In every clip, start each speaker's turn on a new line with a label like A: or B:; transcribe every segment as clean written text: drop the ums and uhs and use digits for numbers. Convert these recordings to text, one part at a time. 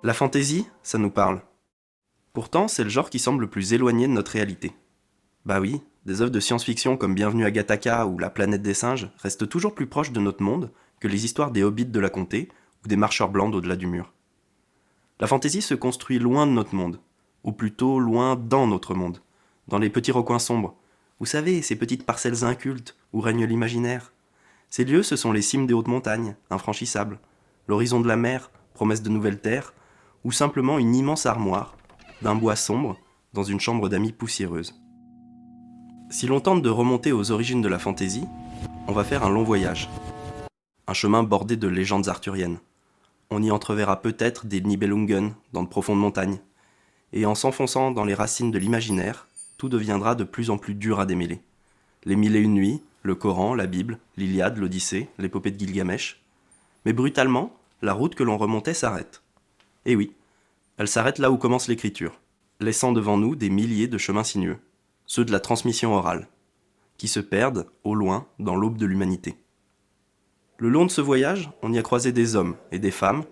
A: La fantaisie, ça nous parle. Pourtant, c'est le genre qui semble le plus éloigné de notre réalité. Bah oui, des œuvres de science-fiction comme Bienvenue à Gattaca ou La planète des singes restent toujours plus proches de notre monde que les histoires des hobbits de la comté ou des marcheurs blancs d'au-delà du mur. La fantaisie se construit loin de notre monde, ou plutôt loin dans notre monde, dans les petits recoins sombres. Vous savez, ces petites parcelles incultes où règne l'imaginaire. Ces lieux, ce sont les cimes des hautes montagnes, infranchissables, l'horizon de la mer, promesse de nouvelles terres, ou simplement une immense armoire, d'un bois sombre, dans une chambre d'amis poussiéreuse. Si l'on tente de remonter aux origines de la fantaisie, on va faire un long voyage. Un chemin bordé de légendes arthuriennes. On y entreverra peut-être des Nibelungen dans de profondes montagnes. Et en s'enfonçant dans les racines de l'imaginaire, tout deviendra de plus en plus dur à démêler. Les Mille et une nuits, le Coran, la Bible, l'Iliade, l'Odyssée, l'épopée de Gilgamesh. Mais brutalement, la route que l'on remontait s'arrête. Et oui, elle s'arrête là où commence l'écriture, laissant devant nous des milliers de chemins sinueux, ceux de la transmission orale, qui se perdent, au loin, dans l'aube de l'humanité. Le long de ce voyage, on y a croisé des hommes et des femmes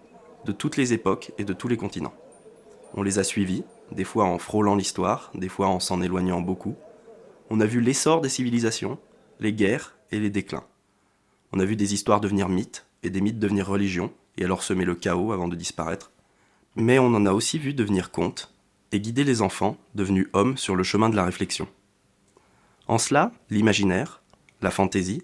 A: de toutes les époques et de tous les continents. On les a suivis, des fois en frôlant l'histoire, des fois en s'en éloignant beaucoup. On a vu l'essor des civilisations, les guerres et les déclins. On a vu des histoires devenir mythes et des mythes devenir religions et alors semer le chaos avant de disparaître. Mais on en a aussi vu devenir contes et guider les enfants, devenus hommes, sur le chemin de la réflexion. En cela, l'imaginaire, la fantaisie,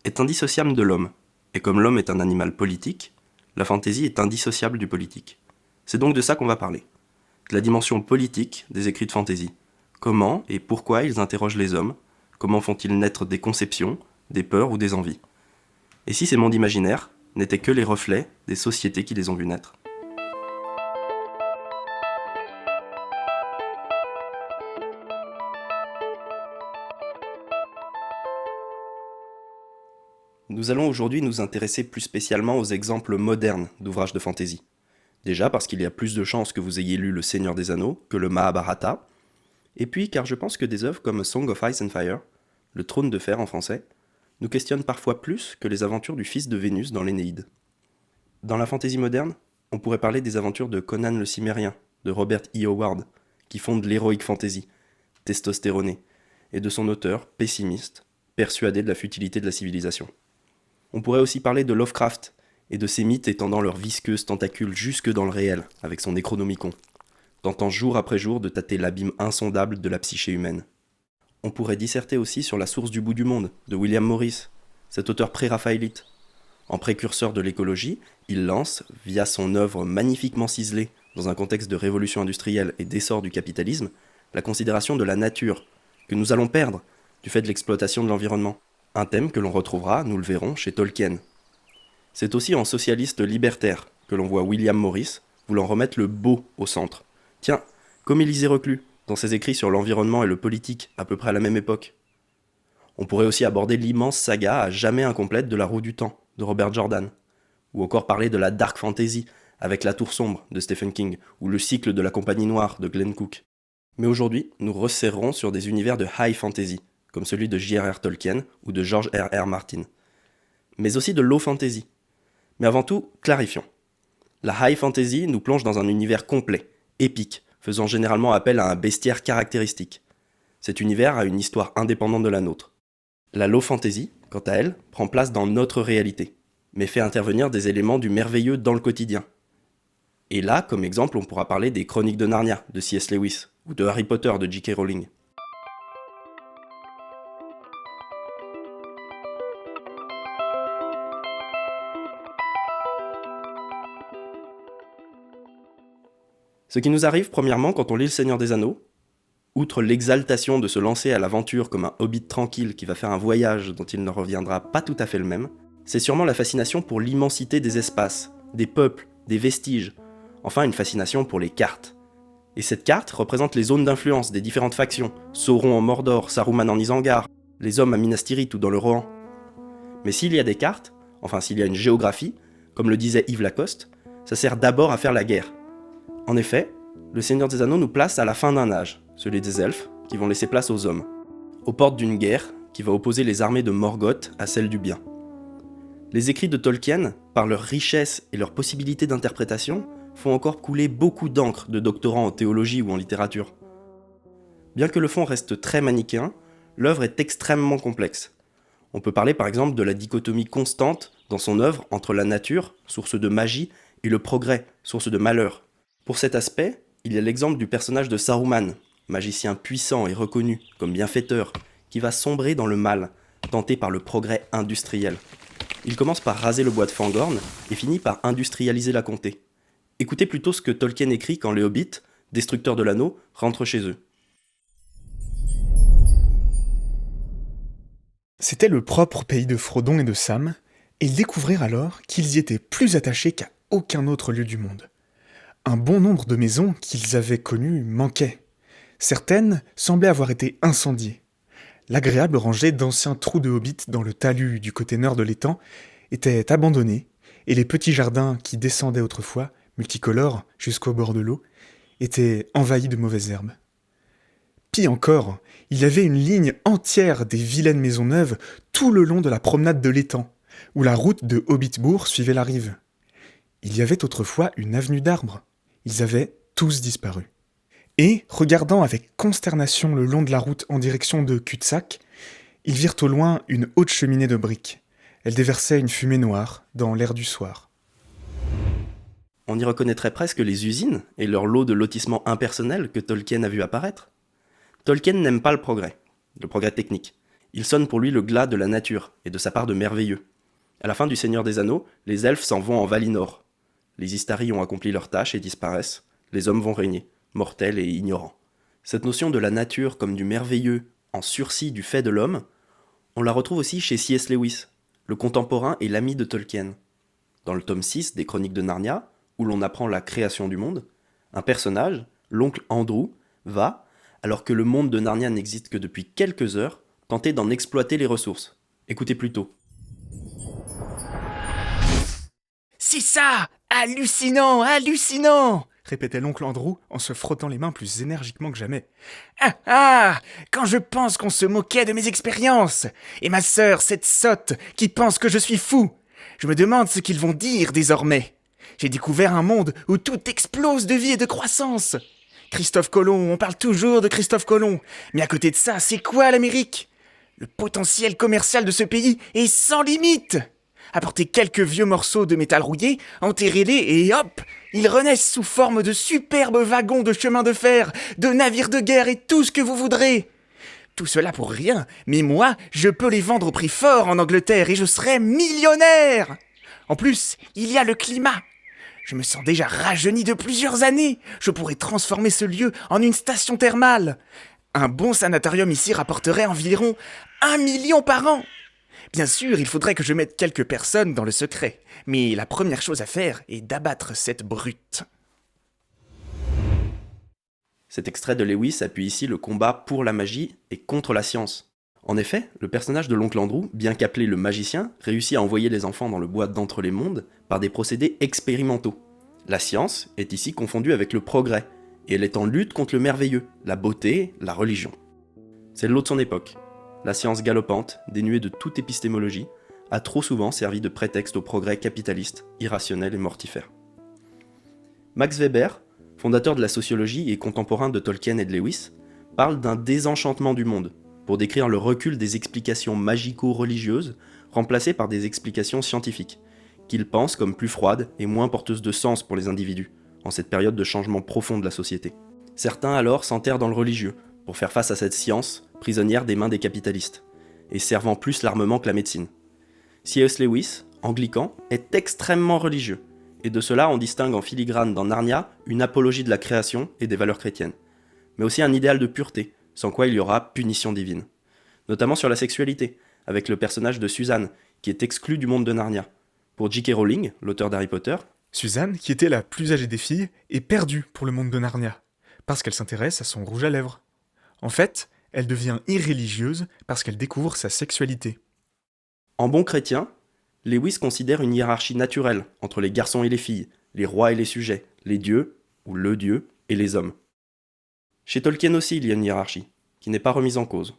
A: est indissociable de l'homme. Et comme l'homme est un animal politique, la fantaisie est indissociable du politique. C'est donc de ça qu'on va parler. De la dimension politique des écrits de fantaisie. Comment et pourquoi ils interrogent les hommes, comment font-ils naître des conceptions, des peurs ou des envies. Et si ces mondes imaginaires n'étaient que les reflets des sociétés qui les ont vus naître. Nous allons aujourd'hui nous intéresser plus spécialement aux exemples modernes d'ouvrages de fantaisie. Déjà parce qu'il y a plus de chances que vous ayez lu Le Seigneur des Anneaux que le Mahabharata, et puis car je pense que des œuvres comme A Song of Ice and Fire, Le Trône de Fer en français, nous questionnent parfois plus que les aventures du fils de Vénus dans l'Énéide. Dans la fantaisie moderne, on pourrait parler des aventures de Conan le Cimérien, de Robert E. Howard, qui fonde l'heroic fantasy, testostéroné, et de son auteur, pessimiste, persuadé de la futilité de la civilisation. On pourrait aussi parler de Lovecraft, et de ses mythes étendant leurs visqueuses tentacules jusque dans le réel, avec son Necronomicon, tentant jour après jour de tâter l'abîme insondable de la psyché humaine. On pourrait disserter aussi sur La source du bout du monde, de William Morris, cet auteur pré-raphaélite. En précurseur de l'écologie, il lance, via son œuvre magnifiquement ciselée, dans un contexte de révolution industrielle et d'essor du capitalisme, la considération de la nature, que nous allons perdre, du fait de l'exploitation de l'environnement. Un thème que l'on retrouvera, nous le verrons, chez Tolkien. C'est aussi en socialiste libertaire que l'on voit William Morris voulant remettre le beau au centre. Tiens, comme Élisée Reclus, dans ses écrits sur l'environnement et le politique à peu près à la même époque. On pourrait aussi aborder l'immense saga à jamais incomplète de La Roue du Temps, de Robert Jordan. Ou encore parler de la dark fantasy, avec La Tour Sombre, de Stephen King, ou Le Cycle de la Compagnie Noire, de Glenn Cook. Mais aujourd'hui, nous resserrerons sur des univers de high fantasy, comme celui de J.R.R. Tolkien ou de George R.R. Martin. Mais aussi de low fantasy. Mais avant tout, clarifions. La high fantasy nous plonge dans un univers complet, épique, faisant généralement appel à un bestiaire caractéristique. Cet univers a une histoire indépendante de la nôtre. La low fantasy, quant à elle, prend place dans notre réalité, mais fait intervenir des éléments du merveilleux dans le quotidien. Et là, comme exemple, on pourra parler des Chroniques de Narnia, de C.S. Lewis, ou de Harry Potter, de J.K. Rowling. Ce qui nous arrive premièrement quand on lit Le Seigneur des Anneaux, outre l'exaltation de se lancer à l'aventure comme un hobbit tranquille qui va faire un voyage dont il ne reviendra pas tout à fait le même, c'est sûrement la fascination pour l'immensité des espaces, des peuples, des vestiges, enfin une fascination pour les cartes. Et cette carte représente les zones d'influence des différentes factions, Sauron en Mordor, Saruman en Isengard, les hommes à Minas Tirith ou dans le Rohan. Mais s'il y a des cartes, enfin s'il y a une géographie, comme le disait Yves Lacoste, ça sert d'abord à faire la guerre. En effet, le Seigneur des Anneaux nous place à la fin d'un âge, celui des elfes, qui vont laisser place aux hommes, aux portes d'une guerre qui va opposer les armées de Morgoth à celles du bien. Les écrits de Tolkien, par leur richesse et leur possibilité d'interprétation, font encore couler beaucoup d'encre de doctorants en théologie ou en littérature. Bien que le fond reste très manichéen, l'œuvre est extrêmement complexe. On peut parler par exemple de la dichotomie constante dans son œuvre entre la nature, source de magie, et le progrès, source de malheur. Pour cet aspect, il y a l'exemple du personnage de Saruman, magicien puissant et reconnu comme bienfaiteur, qui va sombrer dans le mal, tenté par le progrès industriel. Il commence par raser le bois de Fangorn et finit par industrialiser la comté. Écoutez plutôt ce que Tolkien écrit quand les hobbits, destructeurs de l'anneau, rentrent chez eux.
B: C'était le propre pays de Frodon et de Sam, et ils découvrirent alors qu'ils y étaient plus attachés qu'à aucun autre lieu du monde. Un bon nombre de maisons qu'ils avaient connues manquaient. Certaines semblaient avoir été incendiées. L'agréable rangée d'anciens trous de hobbits dans le talus du côté nord de l'étang était abandonnée, et les petits jardins qui descendaient autrefois, multicolores jusqu'au bord de l'eau, étaient envahis de mauvaises herbes. Pis encore, il y avait une ligne entière des vilaines maisons neuves tout le long de la promenade de l'étang, où la route de Hobbitbourg suivait la rive. Il y avait autrefois une avenue d'arbres. Ils avaient tous disparu. Et, regardant avec consternation le long de la route en direction de Cul-de-sac, ils virent au loin une haute cheminée de briques. Elle déversait une fumée noire dans l'air du soir.
A: On y reconnaîtrait presque les usines et leur lot de lotissements impersonnels que Tolkien a vu apparaître. Tolkien n'aime pas le progrès technique. Il sonne pour lui le glas de la nature et de sa part de merveilleux. À la fin du Seigneur des Anneaux, les elfes s'en vont en Valinor. Les Istari ont accompli leur tâche et disparaissent. Les hommes vont régner, mortels et ignorants. Cette notion de la nature comme du merveilleux, en sursis du fait de l'homme, on la retrouve aussi chez C.S. Lewis, le contemporain et l'ami de Tolkien. Dans le tome 6 des Chroniques de Narnia, où l'on apprend la création du monde, un personnage, l'oncle Andrew, va, alors que le monde de Narnia n'existe que depuis quelques heures, tenter d'en exploiter les ressources. Écoutez plutôt.
B: C'est ça! Hallucinant! Hallucinant! Répétait l'oncle Andrew en se frottant les mains plus énergiquement que jamais. Ah ah! Quand je pense qu'on se moquait de mes expériences! Et ma sœur, cette sotte, qui pense que je suis fou! Je me demande ce qu'ils vont dire désormais. J'ai découvert un monde où tout explose de vie et de croissance. Christophe Colomb, on parle toujours de Christophe Colomb. Mais à côté de ça, c'est quoi l'Amérique? Le potentiel commercial de ce pays est sans limite. Apportez quelques vieux morceaux de métal rouillé, enterrez-les et hop, ils renaissent sous forme de superbes wagons de chemin de fer, de navires de guerre et tout ce que vous voudrez. Tout cela pour rien, mais moi, je peux les vendre au prix fort en Angleterre et je serai millionnaire. En plus, il y a le climat. Je me sens déjà rajeuni de plusieurs années. Je pourrais transformer ce lieu en une station thermale. Un bon sanatorium ici rapporterait environ 1 million par an. Bien sûr, il faudrait que je mette quelques personnes dans le secret. Mais la première chose à faire est d'abattre cette brute.
A: Cet extrait de Lewis appuie ici le combat pour la magie et contre la science. En effet, le personnage de l'oncle Andrew, bien qu'appelé le magicien, réussit à envoyer les enfants dans le bois d'entre les mondes par des procédés expérimentaux. La science est ici confondue avec le progrès, et elle est en lutte contre le merveilleux, la beauté, la religion. C'est le lot de son époque. La science galopante, dénuée de toute épistémologie, a trop souvent servi de prétexte au progrès capitaliste, irrationnel et mortifère. Max Weber, fondateur de la sociologie et contemporain de Tolkien et de Lewis, parle d'un désenchantement du monde, pour décrire le recul des explications magico-religieuses remplacées par des explications scientifiques, qu'il pense comme plus froides et moins porteuses de sens pour les individus, en cette période de changement profond de la société. Certains alors s'enterrent dans le religieux, pour faire face à cette science, prisonnière des mains des capitalistes, et servant plus l'armement que la médecine. C.S. Lewis, anglican, est extrêmement religieux, et de cela on distingue en filigrane dans Narnia une apologie de la création et des valeurs chrétiennes, mais aussi un idéal de pureté, sans quoi il y aura punition divine. Notamment sur la sexualité, avec le personnage de Suzanne, qui est exclue du monde de Narnia. Pour J.K. Rowling, l'auteur d'Harry Potter,
B: Suzanne, qui était la plus âgée des filles, est perdue pour le monde de Narnia, parce qu'elle s'intéresse à son rouge à lèvres. En fait, elle devient irréligieuse parce qu'elle découvre sa sexualité.
A: En bon chrétien, Lewis considère une hiérarchie naturelle entre les garçons et les filles, les rois et les sujets, les dieux, ou le dieu, et les hommes. Chez Tolkien aussi, il y a une hiérarchie, qui n'est pas remise en cause.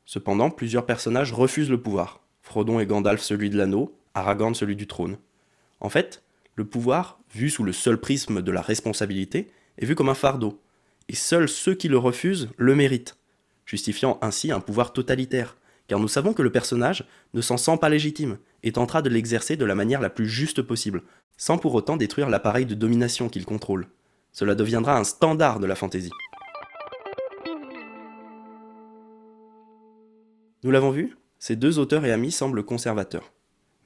A: Cependant, plusieurs personnages refusent le pouvoir. Frodon et Gandalf celui de l'anneau, Aragorn celui du trône. En fait, Le pouvoir, vu sous le seul prisme de la responsabilité, est vu comme un fardeau, et seuls ceux qui le refusent le méritent, justifiant ainsi un pouvoir totalitaire, car nous savons que le personnage ne s'en sent pas légitime et tentera de l'exercer de la manière la plus juste possible, sans pour autant détruire l'appareil de domination qu'il contrôle. Cela deviendra un standard de la fantaisie. Nous l'avons vu, ces deux auteurs et amis semblent conservateurs.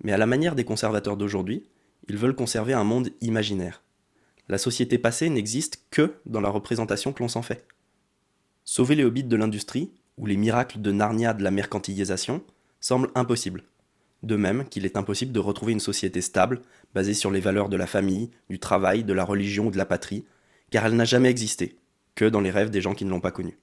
A: Mais à la manière des conservateurs d'aujourd'hui, ils veulent conserver un monde imaginaire. La société passée n'existe que dans la représentation que l'on s'en fait. Sauver les hobbits de l'industrie, ou les miracles de Narnia de la mercantilisation, semblent impossibles. De même qu'il est impossible de retrouver une société stable, basée sur les valeurs de la famille, du travail, de la religion ou de la patrie, car elle n'a jamais existé, que dans les rêves des gens qui ne l'ont pas connue.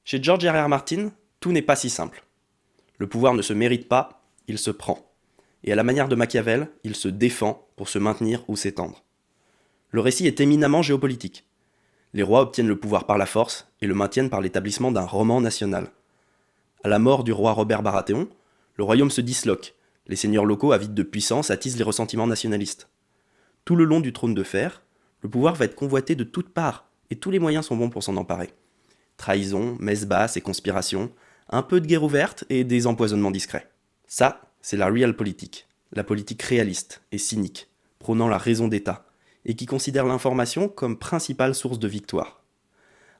A: Chez George R.R. Martin, tout n'est pas si simple. Le pouvoir ne se mérite pas, il se prend. Et à la manière de Machiavel, il se défend pour se maintenir ou s'étendre. Le récit est éminemment géopolitique. Les rois obtiennent le pouvoir par la force et le maintiennent par l'établissement d'un roman national. À la mort du roi Robert Baratheon, le royaume se disloque. Les seigneurs locaux avides de puissance attisent les ressentiments nationalistes. Tout le long du trône de fer, le pouvoir va être convoité de toutes parts et tous les moyens sont bons pour s'en emparer. Trahison, messe basse et conspiration, un peu de guerre ouverte et des empoisonnements discrets. Ça, c'est la realpolitik, la politique réaliste et cynique, prônant la raison d'État, et qui considère l'information comme principale source de victoire.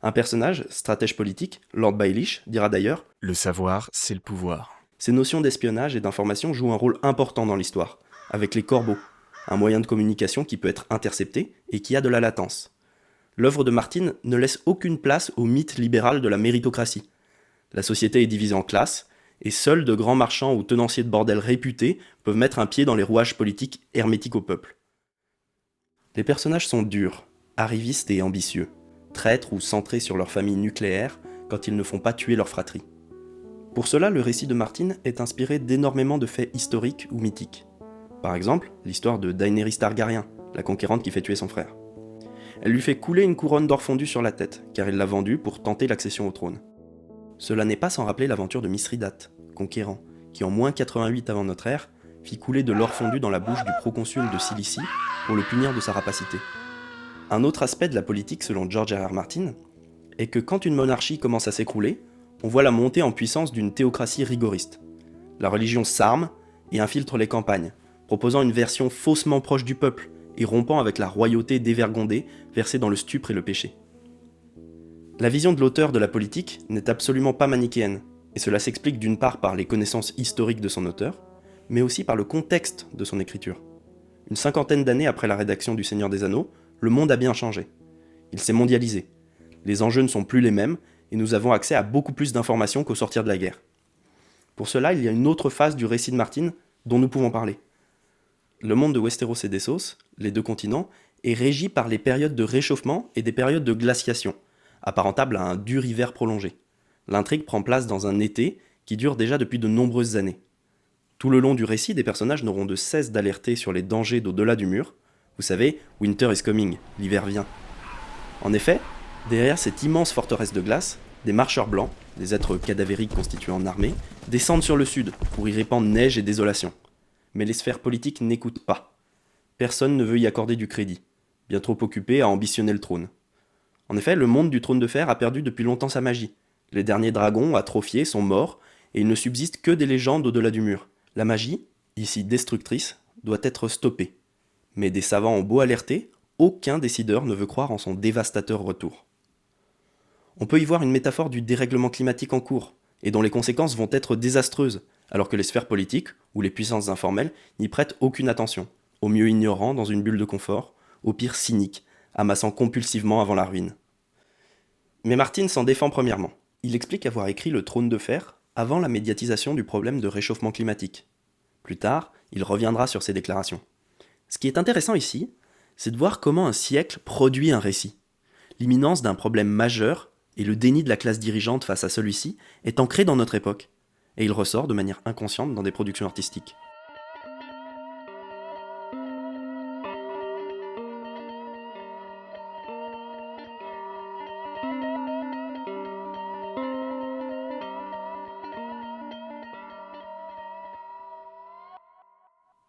A: Un personnage, stratège politique, Lord Baelish, dira d'ailleurs
B: « Le savoir, c'est le pouvoir ».
A: Ces notions d'espionnage et d'information jouent un rôle important dans l'histoire, avec les corbeaux, un moyen de communication qui peut être intercepté et qui a de la latence. L'œuvre de Martin ne laisse aucune place au mythe libéral de la méritocratie. La société est divisée en classes, et seuls de grands marchands ou tenanciers de bordel réputés peuvent mettre un pied dans les rouages politiques hermétiques au peuple. Les personnages sont durs, arrivistes et ambitieux, traîtres ou centrés sur leur famille nucléaire quand ils ne font pas tuer leur fratrie. Pour cela, le récit de Martin est inspiré d'énormément de faits historiques ou mythiques. Par exemple, l'histoire de Daenerys Targaryen, la conquérante qui fait tuer son frère. Elle lui fait couler une couronne d'or fondu sur la tête, car il l'a vendue pour tenter l'accession au trône. Cela n'est pas sans rappeler l'aventure de Mithridate, conquérant, qui en moins 88 avant notre ère, fit couler de l'or fondu dans la bouche du proconsul de Cilicie pour le punir de sa rapacité. Un autre aspect de la politique selon George R.R. Martin est que quand une monarchie commence à s'écrouler, on voit la montée en puissance d'une théocratie rigoriste. La religion s'arme et infiltre les campagnes, proposant une version faussement proche du peuple et rompant avec la royauté dévergondée versée dans le stupre et le péché. La vision de l'auteur de la politique n'est absolument pas manichéenne. Et cela s'explique d'une part par les connaissances historiques de son auteur, mais aussi par le contexte de son écriture. Une cinquantaine d'années après la rédaction du Seigneur des Anneaux, le monde a bien changé. Il s'est mondialisé. Les enjeux ne sont plus les mêmes, et nous avons accès à beaucoup plus d'informations qu'au sortir de la guerre. Pour cela, il y a une autre phase du récit de Martin dont nous pouvons parler. Le monde de Westeros et d'Essos, les deux continents, est régi par les périodes de réchauffement et des périodes de glaciation, apparentables à un dur hiver prolongé. L'intrigue prend place dans un été qui dure déjà depuis de nombreuses années. Tout le long du récit, des personnages n'auront de cesse d'alerter sur les dangers d'au-delà du mur. Vous savez, winter is coming, l'hiver vient. En effet, derrière cette immense forteresse de glace, des marcheurs blancs, des êtres cadavériques constitués en armée, descendent sur le sud pour y répandre neige et désolation. Mais les sphères politiques n'écoutent pas. Personne ne veut y accorder du crédit, bien trop occupé à ambitionner le trône. En effet, le monde du trône de fer a perdu depuis longtemps sa magie. Les derniers dragons, atrophiés, sont morts, et il ne subsiste que des légendes au-delà du mur. La magie, ici destructrice, doit être stoppée. Mais des savants ont beau alerter, aucun décideur ne veut croire en son dévastateur retour. On peut y voir une métaphore du dérèglement climatique en cours, et dont les conséquences vont être désastreuses, alors que les sphères politiques, ou les puissances informelles, n'y prêtent aucune attention, au mieux ignorants dans une bulle de confort, au pire cyniques, amassant compulsivement avant la ruine. Mais Martin s'en défend premièrement. Il explique avoir écrit Le Trône de Fer avant la médiatisation du problème de réchauffement climatique. Plus tard, il reviendra sur ses déclarations. Ce qui est intéressant ici, c'est de voir comment un siècle produit un récit. L'imminence d'un problème majeur et le déni de la classe dirigeante face à celui-ci est ancré dans notre époque, et il ressort de manière inconsciente dans des productions artistiques.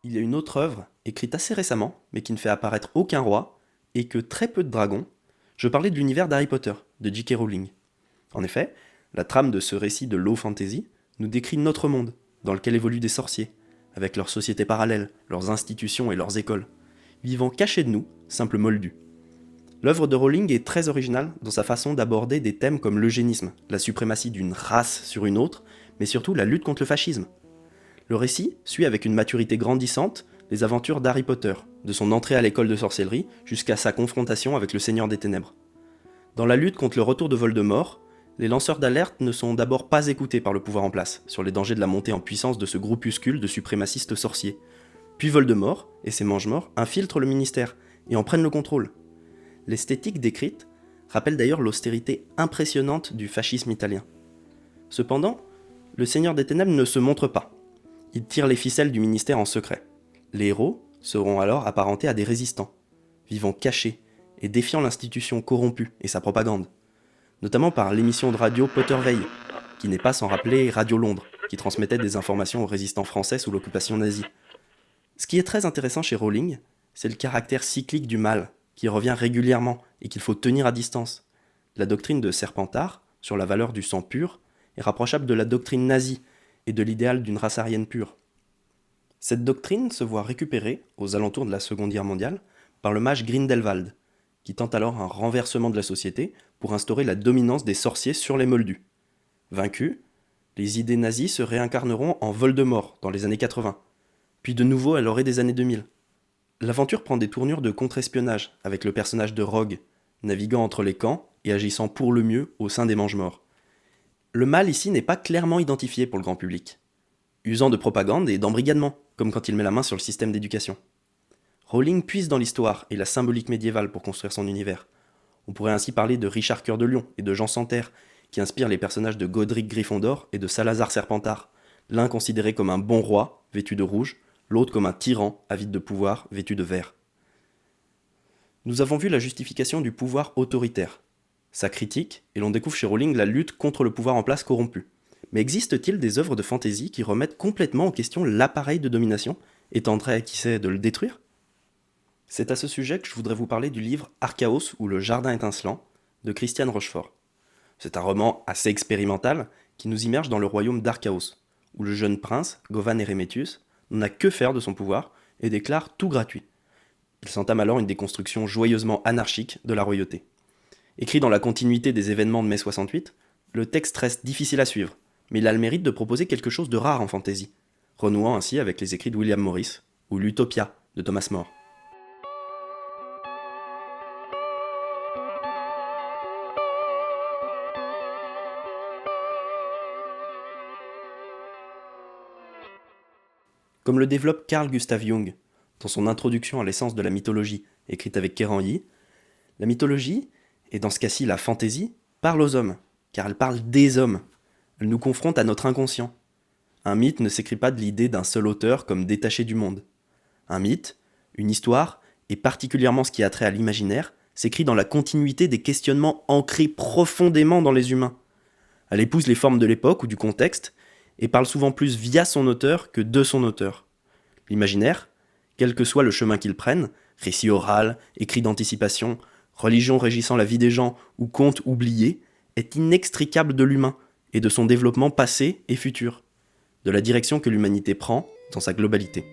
A: Il y a une autre œuvre, écrite assez récemment, mais qui ne fait apparaître aucun roi, et que très peu de dragons. Je parlais de l'univers d'Harry Potter, de J.K. Rowling. En effet, la trame de ce récit de low fantasy nous décrit notre monde, dans lequel évoluent des sorciers, avec leurs sociétés parallèles, leurs institutions et leurs écoles, vivant cachés de nous, simples moldus. L'œuvre de Rowling est très originale dans sa façon d'aborder des thèmes comme l'eugénisme, la suprématie d'une race sur une autre, mais surtout la lutte contre le fascisme. Le récit suit avec une maturité grandissante les aventures d'Harry Potter, de son entrée à l'école de sorcellerie jusqu'à sa confrontation avec le Seigneur des Ténèbres. Dans la lutte contre le retour de Voldemort, les lanceurs d'alerte ne sont d'abord pas écoutés par le pouvoir en place sur les dangers de la montée en puissance de ce groupuscule de suprémacistes sorciers. Puis Voldemort et ses mange-morts infiltrent le ministère et en prennent le contrôle. L'esthétique décrite rappelle d'ailleurs l'austérité impressionnante du fascisme italien. Cependant, le Seigneur des Ténèbres ne se montre pas. Il tire les ficelles du ministère en secret. Les héros seront alors apparentés à des résistants, vivant cachés et défiant l'institution corrompue et sa propagande, notamment par l'émission de radio Potter Veille, qui n'est pas sans rappeler Radio Londres, qui transmettait des informations aux résistants français sous l'occupation nazie. Ce qui est très intéressant chez Rowling, c'est le caractère cyclique du mal, qui revient régulièrement et qu'il faut tenir à distance. La doctrine de Serpentard, sur la valeur du sang pur, est rapprochable de la doctrine nazie et de l'idéal d'une race aryenne pure. Cette doctrine se voit récupérée, aux alentours de la Seconde Guerre mondiale, par le mage Grindelwald, qui tente alors un renversement de la société pour instaurer la dominance des sorciers sur les moldus. Vaincus, les idées nazies se réincarneront en Voldemort dans les années 80, puis de nouveau à l'orée des années 2000. L'aventure prend des tournures de contre-espionnage, avec le personnage de Rogue, naviguant entre les camps et agissant pour le mieux au sein des Mange-Morts. Le mal ici n'est pas clairement identifié pour le grand public, usant de propagande et d'embrigadement, comme quand il met la main sur le système d'éducation. Rowling puise dans l'histoire et la symbolique médiévale pour construire son univers. On pourrait ainsi parler de Richard Cœur de Lion et de Jean Santerre, qui inspirent les personnages de Godric Gryffondor et de Salazar Serpentard, l'un considéré comme un bon roi, vêtu de rouge, l'autre comme un tyran, avide de pouvoir, vêtu de vert. Nous avons vu la justification du pouvoir autoritaire, sa critique, et l'on découvre chez Rowling la lutte contre le pouvoir en place corrompu. Mais existe-t-il des œuvres de fantasy qui remettent complètement en question l'appareil de domination et tenteraient, qui sait, de le détruire ? C'est à ce sujet que je voudrais vous parler du livre Archaos ou le Jardin étincelant de Christiane Rochefort. C'est un roman assez expérimental qui nous immerge dans le royaume d'Archaos, où le jeune prince, Govan Eremetus, n'en a que faire de son pouvoir et déclare tout gratuit. Il s'entame alors une déconstruction joyeusement anarchique de la royauté. Écrit dans la continuité des événements de mai 68, le texte reste difficile à suivre, mais il a le mérite de proposer quelque chose de rare en fantasy, renouant ainsi avec les écrits de William Morris, ou l'Utopia de Thomas More. Comme le développe Carl Gustav Jung dans son introduction à l'essence de la mythologie, écrite avec Kéran-Yi, la mythologie, et dans ce cas-ci la fantaisie, parle aux hommes, car elle parle des hommes. Elle nous confronte à notre inconscient. Un mythe ne s'écrit pas de l'idée d'un seul auteur comme détaché du monde. Un mythe, une histoire, et particulièrement ce qui a trait à l'imaginaire, s'écrit dans la continuité des questionnements ancrés profondément dans les humains. Elle épouse les formes de l'époque ou du contexte, et parle souvent plus via son auteur que de son auteur. L'imaginaire, quel que soit le chemin qu'il prenne, récit oral, écrit d'anticipation, religion régissant la vie des gens ou conte oublié, est inextricable de l'humain et de son développement passé et futur, de la direction que l'humanité prend dans sa globalité.